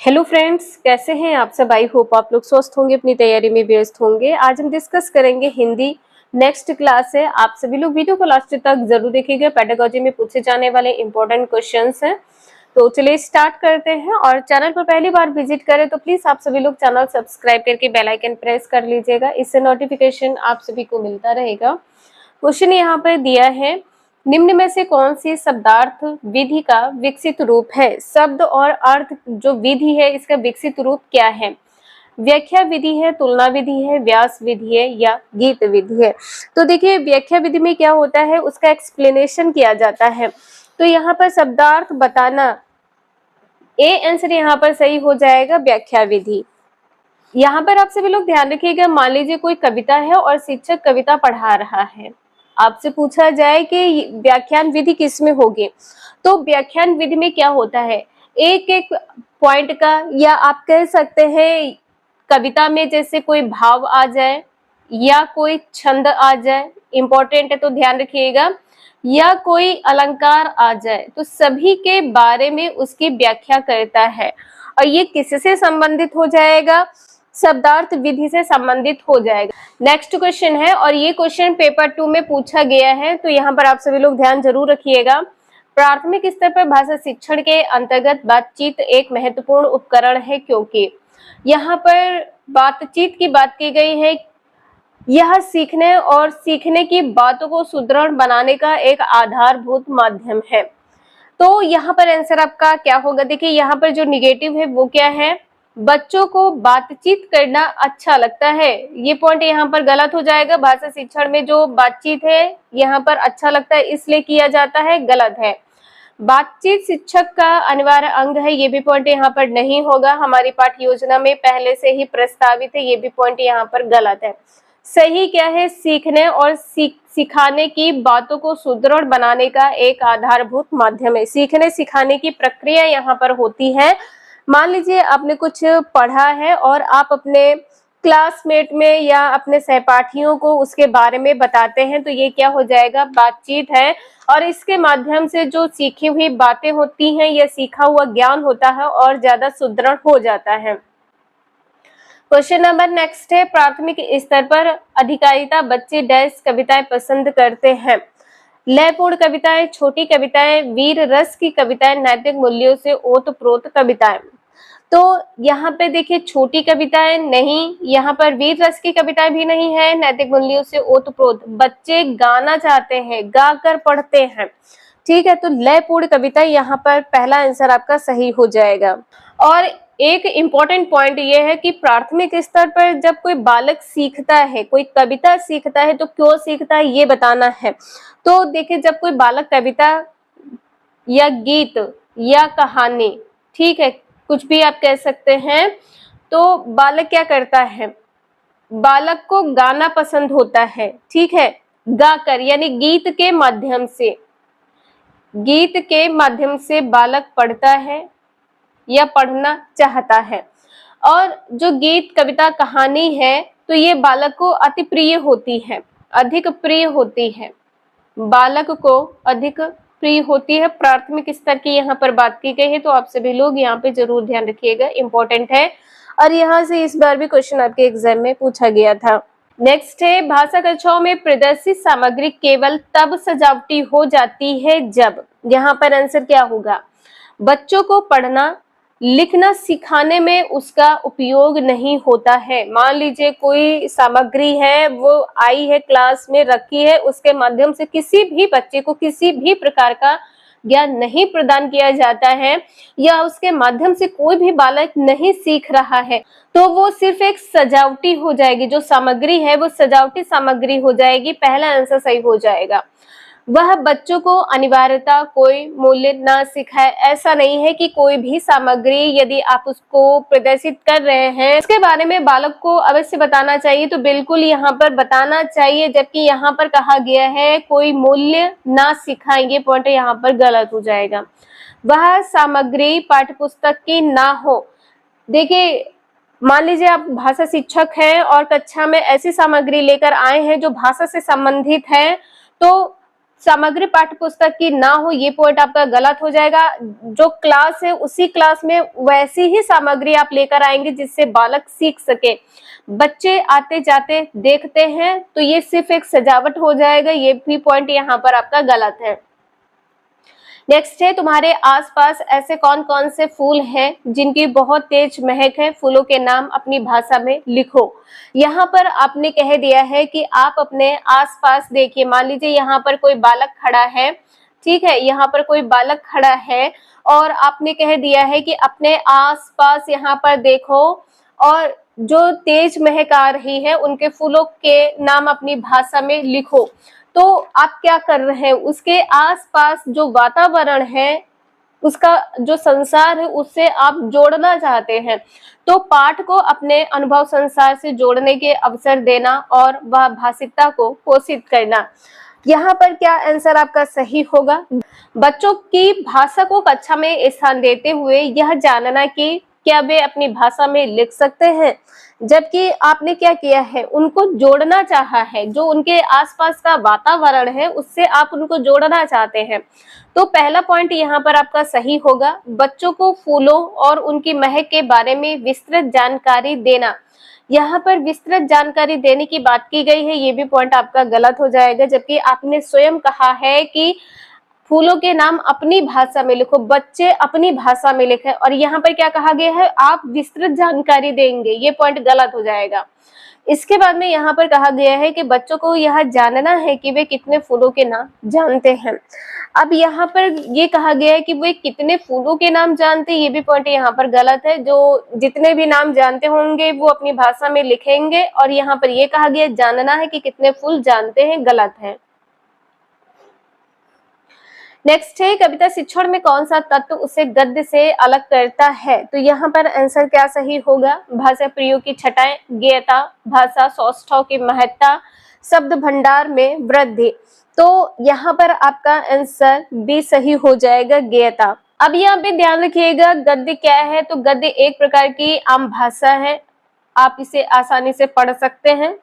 Hello friends, कैसे हैं आप सब। आई होप आप लोग स्वस्थ होंगे, अपनी तैयारी में व्यस्त होंगे। आज हम डिस्कस करेंगे हिंदी। नेक्स्ट क्लास है, आप सभी लोग वीडियो को लास्ट तक जरूर देखिएगा। पेडागोजी में पूछे जाने वाले इंपॉर्टेंट क्वेश्चंस हैं। तो चलिए स्टार्ट करते हैं। और चैनल पर पहली बार विजिट करें तो प्लीज आप सभी लोग चैनल सब्सक्राइब करके बेल आइकन प्रेस कर लीजिएगा, इससे नोटिफिकेशन आप सभी को मिलता रहेगा। क्वेश्चन यहाँ पर दिया है, निम्न में से कौन सी शब्दार्थ विधि का विकसित रूप है। शब्द और अर्थ जो विधि है इसका विकसित रूप क्या है। व्याख्या विधि है, तुलना विधि है, व्यास विधि है या गीत विधि है। तो देखिए व्याख्या विधि में क्या होता है, उसका एक्सप्लेनेशन किया जाता है। तो यहाँ पर शब्दार्थ बताना, ए आंसर यहाँ पर सही हो जाएगा, व्याख्या विधि। यहाँ पर आप सभी लोग ध्यान रखिएगा, मान लीजिए कोई कविता है और शिक्षक कविता पढ़ा रहा है, आपसे पूछा जाए कि व्याख्यान विधि किस में होगी। तो व्याख्यान विधि में क्या होता है, एक एक पॉइंट का, या आप कह सकते हैं कविता में जैसे कोई भाव आ जाए या कोई छंद आ जाए, इंपॉर्टेंट है तो ध्यान रखिएगा, या कोई अलंकार आ जाए, तो सभी के बारे में उसकी व्याख्या करता है। और ये किससे संबंधित हो जाएगा, शब्दार्थ विधि से संबंधित हो जाएगा। नेक्स्ट क्वेश्चन है, और ये क्वेश्चन पेपर 2 में पूछा गया है, तो यहाँ पर आप सभी लोग ध्यान जरूर रखिएगा। प्राथमिक स्तर पर भाषा शिक्षण के अंतर्गत बातचीत एक महत्वपूर्ण उपकरण है, क्योंकि यहाँ पर बातचीत की बात की गई है। यह सीखने और सीखने की बातों को सुदृढ़ बनाने का एक आधारभूत माध्यम है। तो यहाँ पर आंसर आपका क्या होगा, देखिए यहाँ पर जो निगेटिव है वो क्या है, बच्चों को बातचीत करना अच्छा लगता है। ये पॉइंट यहाँ पर गलत हो जाएगा। भाषा शिक्षण में जो बातचीत है यहाँ पर अच्छा लगता है इसलिए किया जाता है, गलत है। बातचीत शिक्षक का अनिवार्य अंग है, ये भी पॉइंट यहाँ पर नहीं होगा, हमारी पाठ्य योजना में पहले से ही प्रस्तावित है, ये भी पॉइंट यहाँ पर गलत है। सही क्या है, सीखने और सिखाने की बातों को सुदृढ़ बनाने का एक आधारभूत माध्यम है। सीखने सिखाने की प्रक्रिया यहाँ पर होती है। मान लीजिए आपने कुछ पढ़ा है और आप अपने क्लासमेट में या अपने सहपाठियों को उसके बारे में बताते हैं, तो ये क्या हो जाएगा, बातचीत है। और इसके माध्यम से जो सीखी हुई बातें होती हैं या सीखा हुआ ज्ञान होता है और ज्यादा सुदृढ़ हो जाता है। क्वेश्चन नंबर नेक्स्ट है, प्राथमिक स्तर पर अधिकारिता बच्चे डैश कविताएं पसंद करते हैं। लयपूर्ण कविताएं, छोटी कविताएं, वीर रस की कविताएं, नैतिक मूल्यों से ओतप्रोत कविताएं। तो यहाँ पे देखिए छोटी कविताएं नहीं, यहाँ पर वीर रस की कविताएं भी नहीं है, नैतिक मूल्यों से ओतप्रोत। बच्चे गाना चाहते हैं, गा कर पढ़ते हैं, ठीक है। तो लयपूर्ण कविता यहाँ पर पहला आंसर आपका सही हो जाएगा। और एक इम्पोर्टेंट पॉइंट ये है कि प्राथमिक स्तर पर जब कोई बालक सीखता है, कोई कविता सीखता है, तो क्यों सीखता है ये बताना है। तो देखिए जब कोई बालक कविता या गीत या कहानी, ठीक है, कुछ भी आप कह सकते हैं, तो बालक क्या करता है, बालक को गाना पसंद होता है, ठीक है, गाकर यानी गीत के माध्यम से, गीत के माध्यम से बालक पढ़ता है या पढ़ना चाहता है। और जो गीत कविता कहानी है तो ये बालक को अति प्रिय होती है, अधिक प्रिय होती है, बालक को अधिक प्रिय होती है। प्राथमिक स्तर की यहाँ पर बात की गई है, तो आप सभी लोग यहाँ पे जरूर ध्यान रखिएगा, इंपॉर्टेंट है। और यहाँ से इस बार भी क्वेश्चन आपके एग्जाम में पूछा गया था। नेक्स्ट है, भाषा कक्षाओं में प्रदर्शित सामग्री केवल तब सजावटी हो जाती है जब, यहाँ पर आंसर क्या होगा, बच्चों को पढ़ना लिखना सिखाने में उसका उपयोग नहीं होता है। मान लीजिए कोई सामग्री है वो आई है, क्लास में रखी है, उसके माध्यम से किसी भी बच्चे को किसी भी प्रकार का ज्ञान नहीं प्रदान किया जाता है, या उसके माध्यम से कोई भी बालक नहीं सीख रहा है, तो वो सिर्फ एक सजावटी हो जाएगी। जो सामग्री है वो सजावटी सामग्री हो जाएगी, पहला आंसर सही हो जाएगा। वह बच्चों को अनिवार्यता कोई मूल्य ना सिखाए। ऐसा नहीं है कि कोई भी सामग्री यदि आप उसको प्रदर्शित कर रहे हैं इसके बारे में बालक को अवश्य बताना चाहिए, तो बिल्कुल यहाँ पर बताना चाहिए। जबकि यहाँ पर कहा गया है कोई मूल्य ना सिखाए, ये पॉइंट यहाँ पर गलत हो जाएगा। वह सामग्री पाठ्यपुस्तक की ना हो। देखिए मान लीजिए आप भाषा शिक्षक हैं और कक्षा में ऐसी सामग्री लेकर आए हैं जो भाषा से संबंधित है, तो सामग्री पाठ्य पुस्तक की ना हो, ये पॉइंट आपका गलत हो जाएगा। जो क्लास है उसी क्लास में वैसी ही सामग्री आप लेकर आएंगे जिससे बालक सीख सके। बच्चे आते जाते देखते हैं तो ये सिर्फ एक सजावट हो जाएगा, ये भी पॉइंट यहाँ पर आपका गलत है। नेक्स्ट है, तुम्हारे आसपास ऐसे कौन कौन से फूल हैं जिनकी बहुत तेज महक है, फूलों के नाम अपनी भाषा में लिखो। यहाँ पर आपने कह दिया है कि आप अपने आसपास देखिए, मान लीजिए यहाँ पर कोई बालक खड़ा है, ठीक है, यहाँ पर कोई बालक खड़ा है और आपने कह दिया है कि अपने आसपास यहाँ पर देखो और जो तेज महक आ रही है उनके फूलों के नाम अपनी भाषा में लिखो। तो आप क्या कर रहे हैं, उसके आसपास जो वातावरण है, उसका जो संसार है उससे आप जोड़ना चाहते हैं। तो पाठ को अपने अनुभव संसार से जोड़ने के अवसर देना और वह भाषिकता को पोषित करना। यहाँ पर क्या आंसर आपका सही होगा। बच्चों की भाषा को कक्षा में स्थान देते हुए यह जानना कि क्या वे अपनी भाषा में लिख सकते हैं, जबकि आपने क्या किया है, उनको जोड़ना चाहा है, जो उनके आसपास का वातावरण है उससे आप उनको जोड़ना चाहते हैं। तो पहला पॉइंट यहाँ पर आपका सही होगा। बच्चों को फूलों और उनकी महक के बारे में विस्तृत जानकारी देना, यहाँ पर विस्तृत जानकारी देने की बात की गई है, ये भी पॉइंट आपका गलत हो जाएगा, जबकि आपने स्वयं कहा है कि फूलों के नाम अपनी भाषा में लिखो, बच्चे अपनी भाषा में लिखे, और यहाँ पर क्या कहा गया है, आप विस्तृत जानकारी देंगे, ये पॉइंट गलत हो जाएगा। इसके बाद में यहाँ पर कहा गया है कि बच्चों को यह जानना है कि वे कितने फूलों के नाम जानते हैं। अब यहाँ पर ये कहा गया है कि वे कितने फूलों के नाम जानते हैं, ये भी पॉइंट यहाँ पर गलत है। जो जितने भी नाम जानते होंगे वो अपनी भाषा में लिखेंगे, और यहाँ पर ये कहा गया जानना है कि कितने फूल जानते हैं, गलत है। नेक्स्ट है, कविता शिक्षण में कौन सा तत्व उसे गद्य से अलग करता है। तो यहाँ पर आंसर क्या सही होगा, भाषा प्रयोग की छटाएं, गेयता, भाषा सौष्ठव की महत्ता, शब्द भंडार में वृद्धि। तो यहाँ पर आपका आंसर बी सही हो जाएगा, गेयता। अब यहाँ पे ध्यान रखिएगा, गद्य क्या है, तो गद्य एक प्रकार की आम भाषा है, आप इसे आसानी से पढ़ सकते हैं।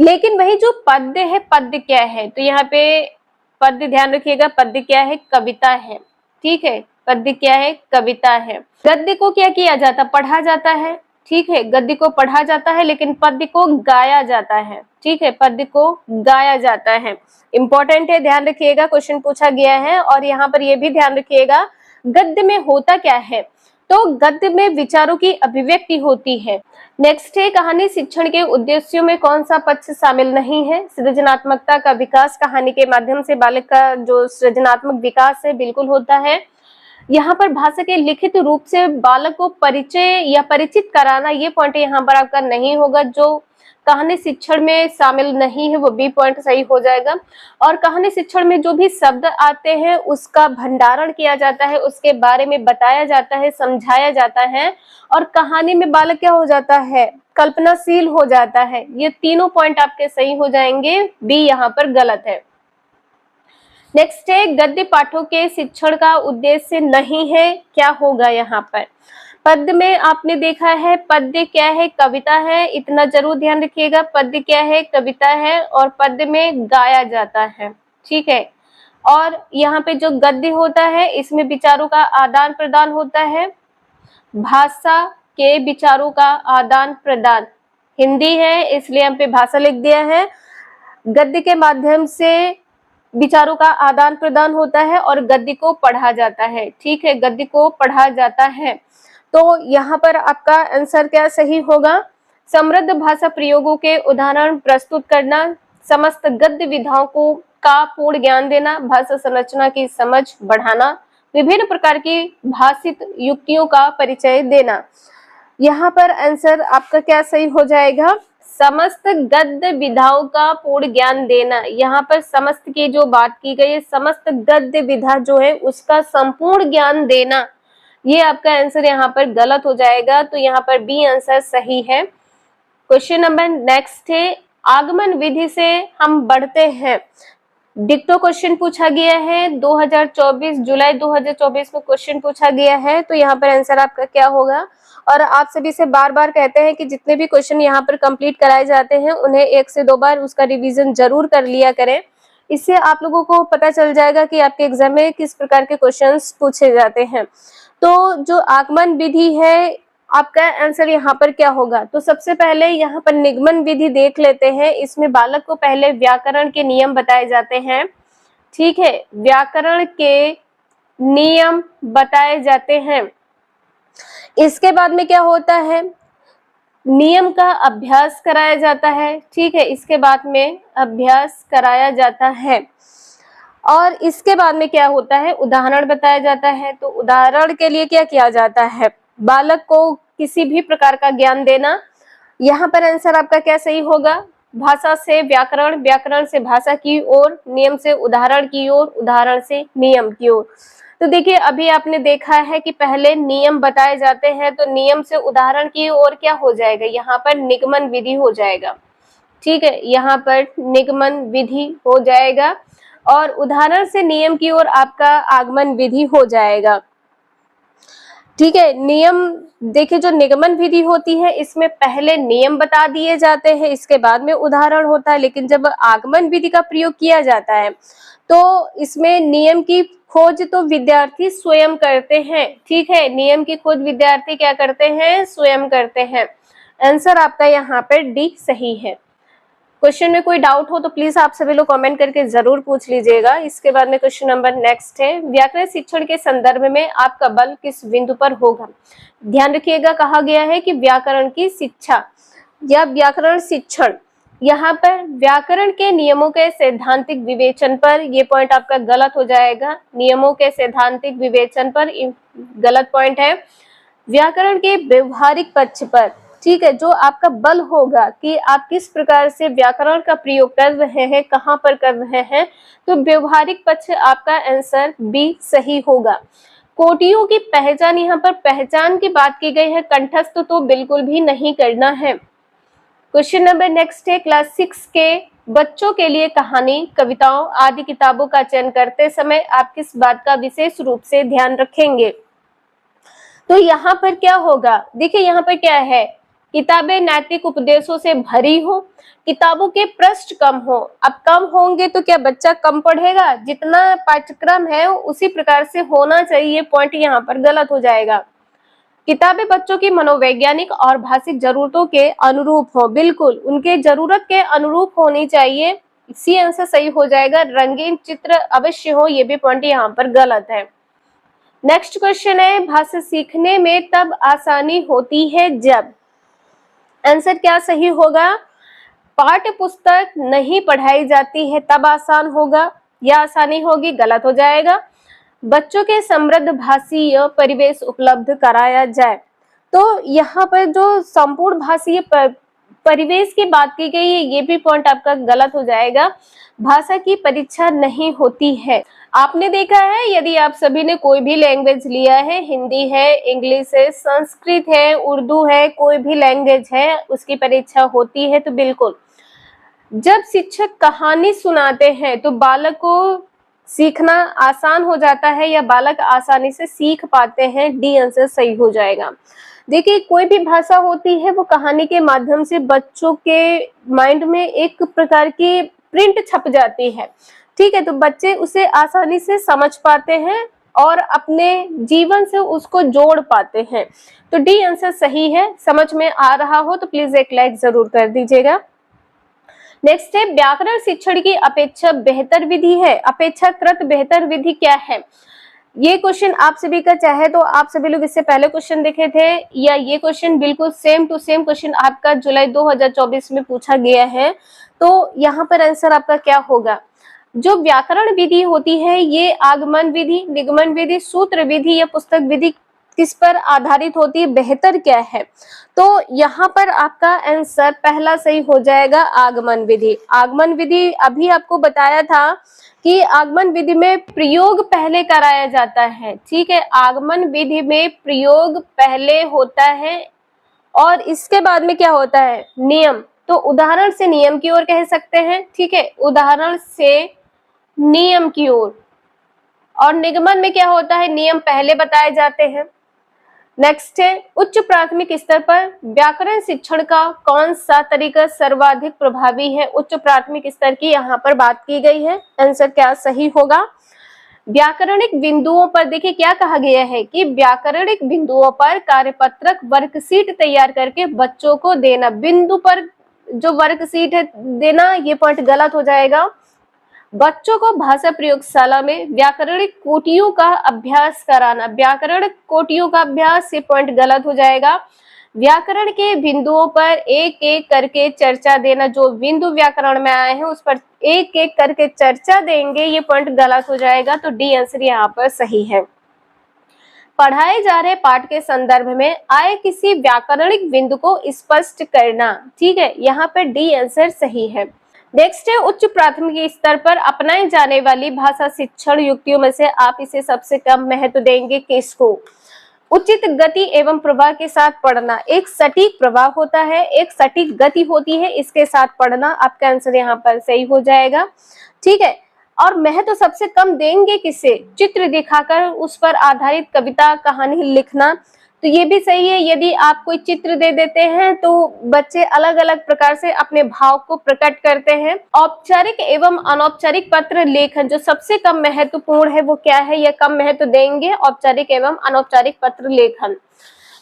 लेकिन वही जो पद्य है, पद्य क्या है, तो यहाँ पे पद्य ध्यान रखिएगा, पद्य क्या है, कविता है, ठीक है, पद्य क्या है, कविता है। गद्य को क्या किया जाता, पढ़ा जाता है, ठीक है, गद्य को पढ़ा जाता है, लेकिन पद्य को गाया जाता है, ठीक है, पद्य को गाया जाता है। इंपॉर्टेंट है, ध्यान रखिएगा, क्वेश्चन पूछा गया है। और यहाँ पर यह भी ध्यान रखिएगा, गद्य में होता क्या है, तो गद्य में विचारों की अभिव्यक्ति होती है। नेक्स्ट है, कहानी शिक्षण के उद्देश्यों में कौन सा पक्ष शामिल नहीं है। सृजनात्मकता का विकास, कहानी के माध्यम से बालक का जो सृजनात्मक विकास है बिल्कुल होता है। यहाँ पर भाषा के लिखित रूप से बालक को परिचय या परिचित कराना, ये पॉइंट यहाँ पर आपका नहीं होगा। जो कहानी शिक्षण में शामिल नहीं है वो बी पॉइंट सही हो जाएगा। और कहानी शिक्षण में जो भी शब्द आते हैं उसका भंडारण किया जाता है, उसके बारे में बताया जाता है, समझाया जाता है, और कहानी में बालक क्या हो जाता है, कल्पनाशील हो जाता है। ये तीनों पॉइंट आपके सही हो जाएंगे, बी यहाँ पर गलत है। नेक्स्ट है, गद्य पाठों के शिक्षण का उद्देश्य नहीं है, क्या होगा यहाँ पर। पद्य में आपने देखा है, पद्य क्या है, कविता है, इतना जरूर ध्यान रखिएगा, पद्य क्या है, कविता है, और पद्य में गाया जाता है, ठीक है। और यहाँ पे जो गद्य होता है इसमें विचारों का आदान प्रदान होता है, भाषा के विचारों का आदान प्रदान, हिंदी है इसलिए हम पे भाषा लिख दिया है। गद्य के माध्यम से विचारों का आदान प्रदान होता है और गद्य को पढ़ा जाता है, ठीक है, गद्य को पढ़ा जाता है। तो यहाँ पर आपका आंसर क्या सही होगा, समृद्ध भाषा प्रयोगों के उदाहरण प्रस्तुत करना, समस्त गद्य विधाओं को का पूर्ण ज्ञान देना, भाषा संरचना की समझ बढ़ाना, विभिन्न प्रकार की भाषित युक्तियों का परिचय देना। यहाँ पर आंसर आपका क्या सही हो जाएगा, समस्त गद्य विधाओं का पूर्ण ज्ञान देना। यहाँ पर समस्त की जो बात की गई है, समस्त गद्य विधा जो है उसका संपूर्ण ज्ञान देना, ये आपका आंसर यहाँ पर गलत हो जाएगा। तो यहाँ पर बी आंसर सही है। क्वेश्चन नंबर नेक्स्ट है, आगमन विधि से हम बढ़ते हैं। डिक्टो क्वेश्चन पूछा गया है 2024 जुलाई 2024 में क्वेश्चन पूछा गया है। तो यहाँ पर आंसर आपका क्या होगा। और आप सभी से बार बार कहते हैं कि जितने भी क्वेश्चन यहाँ पर कंप्लीट कराए जाते हैं उन्हें 1 से 2 बार उसका रिवीजन जरूर कर लिया करें। इससे आप लोगों को पता चल जाएगा कि आपके एग्जाम में किस प्रकार के क्वेश्चंस पूछे जाते हैं। तो जो आगमन विधि है, आपका आंसर यहाँ पर क्या होगा? तो सबसे पहले यहाँ पर निगमन विधि देख लेते हैं। इसमें बालक को पहले व्याकरण के नियम बताए जाते हैं, ठीक है, व्याकरण के नियम बताए जाते हैं। इसके बाद में क्या होता है? नियम का अभ्यास कराया जाता है, ठीक है, इसके बाद में अभ्यास कराया जाता है। और इसके बाद में क्या होता है? उदाहरण बताया जाता है। तो उदाहरण के लिए क्या किया जाता है? बालक को किसी भी प्रकार का ज्ञान देना। यहाँ पर आंसर आपका क्या सही होगा? भाषा से व्याकरण, व्याकरण से भाषा की ओर, नियम से उदाहरण की ओर, उदाहरण से नियम की ओर। तो देखिए अभी आपने देखा है कि पहले नियम बताए जाते हैं, तो नियम से उदाहरण की ओर क्या हो जाएगा? यहाँ पर निगमन विधि हो जाएगा, ठीक है, यहाँ पर निगमन विधि हो जाएगा और उदाहरण से नियम की ओर आपका आगमन विधि हो जाएगा, ठीक है। नियम देखिए, जो निगमन विधि होती है इसमें पहले नियम बता दिए जाते हैं, इसके बाद में उदाहरण होता है। लेकिन जब आगमन विधि का प्रयोग किया जाता है तो इसमें नियम की खोज तो विद्यार्थी स्वयं करते हैं, ठीक है, नियम की खोज विद्यार्थी क्या करते हैं? स्वयं करते हैं। आंसर आपका यहाँ पर डी सही है। क्वेश्चन में कोई डाउट हो तो प्लीज आप सभी लोग कमेंट करके जरूर पूछ लीजिएगा। इसके बाद में क्वेश्चन नंबर नेक्स्ट है, व्याकरण शिक्षण के संदर्भ में आपका बल किस बिंदु पर होगा? ध्यान रखिएगा, कहा गया है कि व्याकरण की शिक्षा या व्याकरण शिक्षण, यहाँ पर व्याकरण के नियमों के सैद्धांतिक विवेचन पर, ये पॉइंट आपका गलत हो जाएगा। नियमों के सैद्धांतिक विवेचन पर गलत पॉइंट है। व्याकरण के व्यवहारिक पक्ष पर, ठीक है, जो आपका बल होगा कि आप किस प्रकार से व्याकरण का प्रयोग कर रहे हैं, कहाँ पर कर रहे हैं, तो व्यवहारिक पक्ष आपका आंसर बी सही होगा। कोटियों की पहचान, यहाँ पर पहचान की बात की गई है, कंठस्थ तो बिल्कुल भी नहीं करना है। क्वेश्चन नंबर नेक्स्ट है, क्लास 6 के बच्चों के लिए कहानी, कविताओं आदि किताबों का चयन करते समय आप किस बात का विशेष रूप से ध्यान रखेंगे? तो यहाँ पर क्या होगा? देखिए यहाँ पर क्या है, किताबें नैतिक उपदेशों से भरी हो, किताबों के पृष्ठ कम हो। अब कम होंगे तो क्या बच्चा कम पढ़ेगा? जितना पाठ्यक्रम है उसी प्रकार से होना चाहिए, पॉइंट यहाँ पर गलत हो जाएगा। किताबें बच्चों की मनोवैज्ञानिक और भाषिक जरूरतों के अनुरूप हो, बिल्कुल उनके जरूरत के अनुरूप होनी चाहिए, सी आंसर सही हो जाएगा। रंगीन चित्र अवश्य हो, ये भी पॉइंट यहाँ पर गलत है। नेक्स्ट क्वेश्चन है, भाषा सीखने में तब आसानी होती है जब, आंसर क्या सही होगा? पाठ्य पुस्तक नहीं पढ़ाई जाती है तब आसान होगा या आसानी होगी, गलत हो जाएगा। बच्चों के समृद्ध भाषीय परिवेश उपलब्ध कराया जाए, तो यहाँ पर जो संपूर्ण भाषीय परिवेश की बात की गई है, ये भी पॉइंट आपका गलत हो जाएगा। भाषा की परीक्षा नहीं होती है। आपने देखा है, यदि आप सभी ने कोई भी लैंग्वेज लिया है, हिंदी है, इंग्लिश है, संस्कृत है, उर्दू है, कोई भी लैंग्वेज है, उसकी परीक्षा होती है। तो बिल्कुल जब शिक्षक कहानी सुनाते हैं तो बालक को सीखना आसान हो जाता है या बालक आसानी से सीख पाते हैं, डी आंसर सही हो जाएगा। देखिए कोई भी भाषा होती है वो कहानी के माध्यम से बच्चों के माइंड में एक प्रकार की प्रिंट छप जाती है, ठीक है, तो बच्चे उसे आसानी से समझ पाते हैं और अपने जीवन से उसको जोड़ पाते हैं। तो डी आंसर सही है। समझ में आ रहा हो तो प्लीज एक लाइक जरूर कर दीजिएगा। नेक्स्ट है, व्याकरण शिक्षण की अपेक्षा बेहतर विधि है, अपेक्षाकृत बेहतर विधि क्या है? ये क्वेश्चन आप सभी का चाहे तो आप सभी लोग इससे पहले क्वेश्चन देखे थे, या ये क्वेश्चन बिल्कुल सेम टू सेम क्वेश्चन आपका जुलाई 2024 में पूछा गया है। तो यहाँ पर आंसर आपका क्या होगा? जो व्याकरण विधि होती है ये आगमन विधि, निगमन विधि, सूत्र विधि या पुस्तक विधि किस पर आधारित होती है? बेहतर क्या है? तो यहाँ पर आपका आंसर पहला सही हो जाएगा, आगमन विधि। आगमन विधि अभी आपको बताया था कि आगमन विधि में प्रयोग पहले कराया जाता है, ठीक है, आगमन विधि में प्रयोग पहले होता है और इसके बाद में क्या होता है? नियम। तो उदाहरण से नियम की ओर कह सकते हैं, ठीक है, उदाहरण से नियम की ओर। और निगमन में क्या होता है? नियम पहले बताए जाते हैं। नेक्स्ट है उच्च प्राथमिक स्तर पर व्याकरण शिक्षण का कौन सा तरीका सर्वाधिक प्रभावी है। उच्च प्राथमिक स्तर की यहाँ पर बात की गई है, आंसर क्या सही होगा। व्याकरणिक बिंदुओं पर देखिए क्या कहा गया है कि व्याकरणिक बिंदुओं पर कार्यपत्रक वर्कशीट तैयार करके बच्चों को देना। बिंदु पर जो वर्कशीट है देना, ये पॉइंट गलत हो जाएगा। बच्चों को भाषा प्रयोगशाला में व्याकरणिक कोटियों का अभ्यास कराना, व्याकरण कोटियों का अभ्यास, ये पॉइंट गलत हो जाएगा। व्याकरण के बिंदुओं पर एक एक करके चर्चा देना, जो बिंदु व्याकरण में आए हैं उस पर एक एक करके चर्चा देंगे, ये पॉइंट गलत हो जाएगा। तो डी आंसर यहाँ पर सही है। पढ़ाए जा रहे पाठ के संदर्भ में आए किसी व्याकरणिक बिंदु को स्पष्ट करना, ठीक है, यहाँ पर डी आंसर सही है। नेक्स्ट है उच्च प्राथमिक स्तर पर अपनाई जाने वाली भाषा शिक्षण युक्तियों में से आप इसे सबसे कम महत्व देंगे किसको। उचित गति एवं प्रवाह के साथ पढ़ना, एक सटीक प्रवाह होता है, एक सटीक गति होती है, इसके साथ पढ़ना, आपका आंसर यहाँ पर सही हो जाएगा, ठीक है। और महत्व सबसे कम देंगे किसे, चित्र दिखाकर उस पर आधारित कविता कहानी लिखना, तो ये भी सही है। यदि आप कोई चित्र दे देते हैं तो बच्चे अलग अलग प्रकार से अपने भाव को प्रकट करते हैं। औपचारिक एवं अनौपचारिक पत्र लेखन जो सबसे कम महत्वपूर्ण है वो क्या है, या कम महत्व देंगे, औपचारिक एवं अनौपचारिक पत्र लेखन।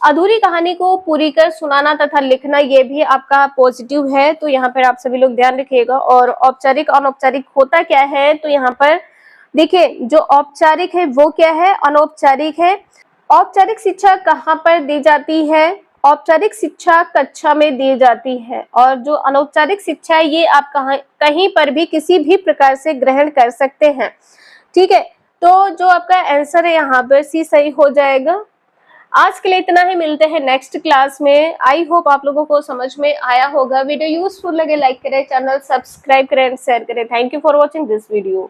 अधूरी कहानी को पूरी कर सुनाना तथा लिखना, ये भी आपका पॉजिटिव है, तो यहाँ पर आप सभी लोग ध्यान रखिएगा। और औपचारिक अनौपचारिक होता क्या है, तो यहाँ पर देखिए जो औपचारिक है वो क्या है, अनौपचारिक है। औपचारिक शिक्षा कहाँ पर दी जाती है, औपचारिक शिक्षा कक्षा में दी जाती है, और जो अनौपचारिक शिक्षा है ये आप कहीं पर भी किसी भी प्रकार से ग्रहण कर सकते हैं, ठीक है। तो जो आपका आंसर है यहाँ पर सी सही हो जाएगा। आज के लिए इतना ही, मिलते हैं नेक्स्ट क्लास में। आई होप आप लोगों को समझ में आया होगा। वीडियो यूजफुल लगे लाइक करें, चैनल सब्सक्राइब करें, शेयर करें। Thank you for watching this video.